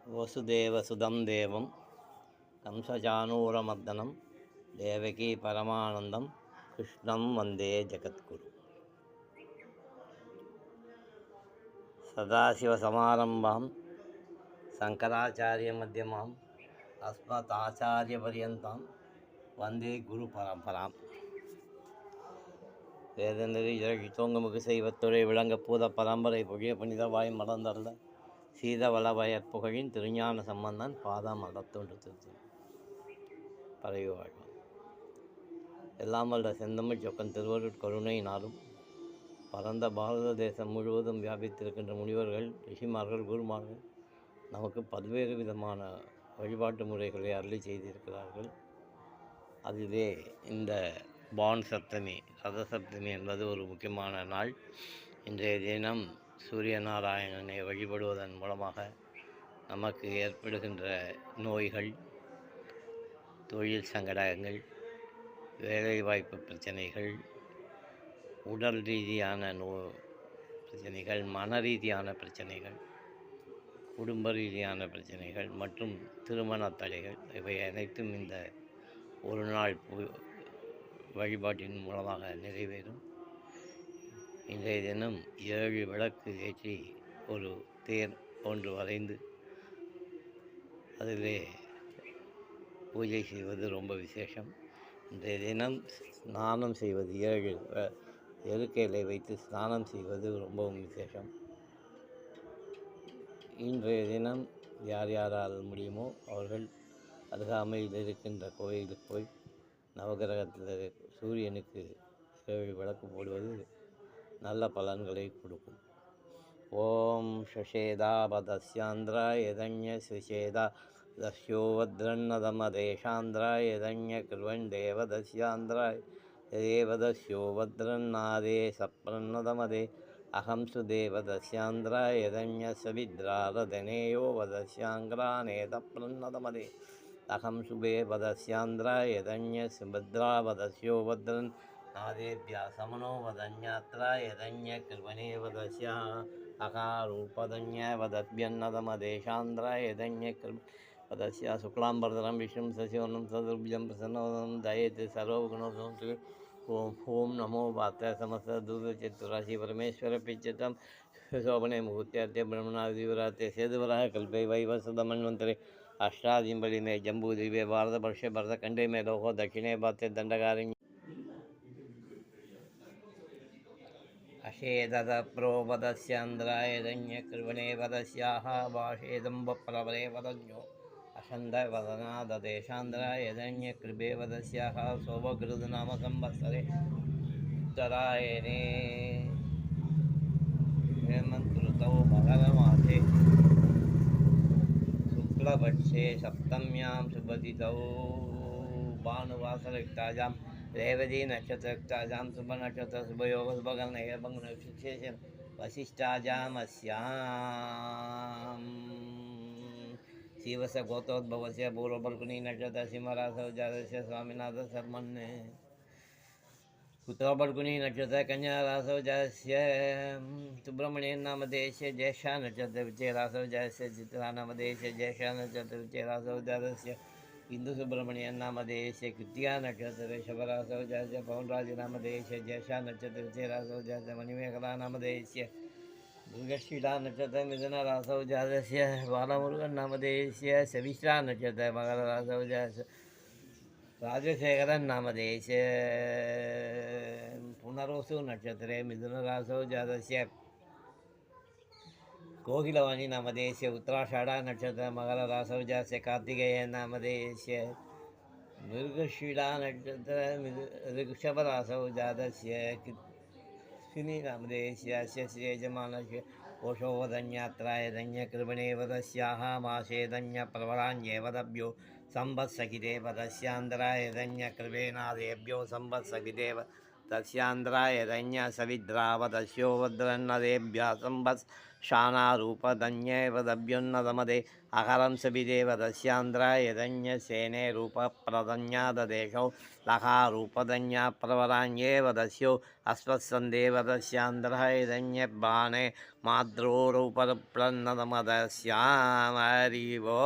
वसुदेवसुदं देवं कंसचाणूरमर्दनं देवकी परमानन्दं कृष्णं वन्दे जगद्गुरुं सदाशिवसमारम्भां शङ्कराचार्यमध्यमाम् अस्मदाचार्यपर्यन्तां वन्दे गुरुपरम्पराम्. வேதநெறி இறகித்தோங்குமுகு செய்வத்துறை விளங்க பூத பரம்பரை புகிய புனிதவாய் மலர்ந்தருள சீத வளவயற் புகழின் திருஞான சம்பந்தன் பாதம் மலத்தொன்று திருத்தி பரவி வாழ்வான். எல்லாம் வல்ல செந்தமிழ் சொக்கன் திருவருட் கருணையினாலும் பரந்த பாரத தேசம் முழுவதும் வியாபித்திருக்கின்ற முனிவர்கள், ரிஷிமார்கள், குருமார்கள் நமக்கு பல்வேறு விதமான வழிபாட்டு முறைகளை அருளி செய்திருக்கிறார்கள். அதிலே இந்த பான் சப்தமி, ரதசப்தமி என்பது ஒரு முக்கியமான நாள். இன்றைய தினம் சூரிய நாராயணனை வழிபடுவதன் மூலமாக நமக்கு ஏற்படுகின்ற நோய்கள், தொழில் சங்கடங்கள், வேலைவாய்ப்பு பிரச்சனைகள், உடல் ரீதியான பிரச்சனைகள், மன ரீதியான பிரச்சனைகள், குடும்ப ரீதியான பிரச்சனைகள் மற்றும் திருமண தடைகள், இவை அனைத்தும் இந்த ஒரு நாள் வழிபாட்டின் மூலமாக நிறைவேறும். இன்றைய தினம் 7 விளக்கு ஏற்றி ஒரு தேர் ஒன்று வரைந்து அதிலே பூஜை செய்வது ரொம்ப விசேஷம். இன்றைய தினம் ஸ்நானம் செய்வது, 7 எருக்கைகளை வைத்து ஸ்நானம் செய்வது ரொம்பவும் விசேஷம். இன்றைய தினம் யார் யாரால் முடியுமோ அவர்கள் அருகாமையில் இருக்கின்ற கோயிலுக்கு போய் நவகிரகத்தில் சூரியனுக்கு 7 விளக்கு போடுவது நல்ல பலன்களை கொடுக்கும். ஓம் ஷஷேதாபதஸ்யாந்திராய யதன்ய சுஷேதா தஸ்யோவத்ரன்னதமதேஷாந்திராய யதன்ய கிருவன் தேவதஸ்யாந்திராய தேவதஸ்யோவத்ரன்னாதே சப்ரன்னதமதே அகம் சுதேவதஸ்யாந்திராய யதன்ய சவித்ராரதனேயோ வதஸ்யாங்கிரானேதப்ரன்னதமதே அகம் சுபே வதஸ்யாந்திராய யதன்ய சுபத்ராவதஸ்யோ வத்ரன் நாதேப்யா சமனோ வதன்யாத்ராய யதன்ய கிருவனே வதஸ்யா அகாரூபதன்ய வதத்யன்னதமதேஷாந்திராய யதன்ய கிருவ வதஸ்யா சுக்லாம்பரதரம் விஷ்ணும் சசிவர்ணம் சதுர்புஜம் பிரசன்னவதனம் தயேத் சர்வகுணோம். ஓம் நமோ வாத்த சமஸ்த தூதச்சத்துராசி பரமேஸ்வர பிச்சதம் சோபனே முகூர்த்தியார்த்தே பிரம்மணாதிவராத்தே சேதுவராக கல்பை வைவசத மன்வந்தரே अष्टादिंबली में जम्बू दिव्य भारत वर्ष भरत कंडे में लोहो दक्षिणे बाते दंडकारिण्य अशेदद प्रोपदस्यांद्राय दन्य कृवणे वदस्याः भाषेदम्ब प्रवरे वदन्यो अशन्द वदनादेशान्द्राय दन्य कृपे वदस्याः सोभकृद नाम संवत्सरे उत्तरायणे हेमन्तऋतौ मकरमासे शुक्लपक्षे सप्तम्यां शुभतिथौ भानुवासरयुक्तायां रेवती नक्षत्रयुक्तायां शुभनक्षत्र शुभयोग शुभगणेशेषं वसिष्ठायामस्यां शिवस्य गोत्रोद्भवस्य पूर्वफल्गुनी नक्षत्र सिंहराशौ जातस्य स्वामिनाथ शर्मन्ने उत्तरफल्गुनी नक्षत्र कन्याराशौ जातस्य सुब्रह्मण्यन नामधेयस्य ज्येष्ठा नक्षत्र विजयराशौ जातस्य चित्रा नामधेयस्य ज्येष्ठा नक्षत्र विजयराशौ जातस्य हिंदू सुब्रह्मण्यन नामधेयस्य कृत्तिका नक्षत्र ऋषभराशौ जातस्य पौनराज नामधेयस्य ज्येष्ठा नक्षत्र विजयराशौ जातस्य मणिमेखला नामधेयस्य दुर्गशीला नक्षत्र मिथुनराशौ जातस्य बालमुरुगन नामधेयस्य सविश्रा नक्षत्र मकरराशौ जातस्य राजशेखरन नामधेयस्य पुनरोसु नक्षत्रे मिथुनराशौ जातस्य कोकिलवाणी नामधेयस्य उत्तराषाढा नक्षत्र मकरराशौ जातस्य कार्तिकेय नामधेयस्य मृगशीला नक्षत्र ऋषभराशौ जातस्य श्विनी नामधेयस्य अस्य श्रीयजमानस्य कोशोवधन्यात्राय धन्यकृपणे वदस्याः मासे संवत्सकिदेव तस्यान्तराय धन्यकृपेणादेभ्यो संवत्सकिदेव तस्यान्द्रायदन्य सविद्रावदस्यो वद्रन्नदेभ्यासं वस् शानारूपधन्येव दभ्युन्नदमदे अहरं सविदेव दस्यान्द्रायदन्य सेने रूपप्रदन्याददेशौ लकारूपधन्या प्रवराण्येव दस्यो अस्मत्सन्देव दस्यान्द्रायदन्य बाणे माद्रोरूपप्रन्नदमदस्यामरिवो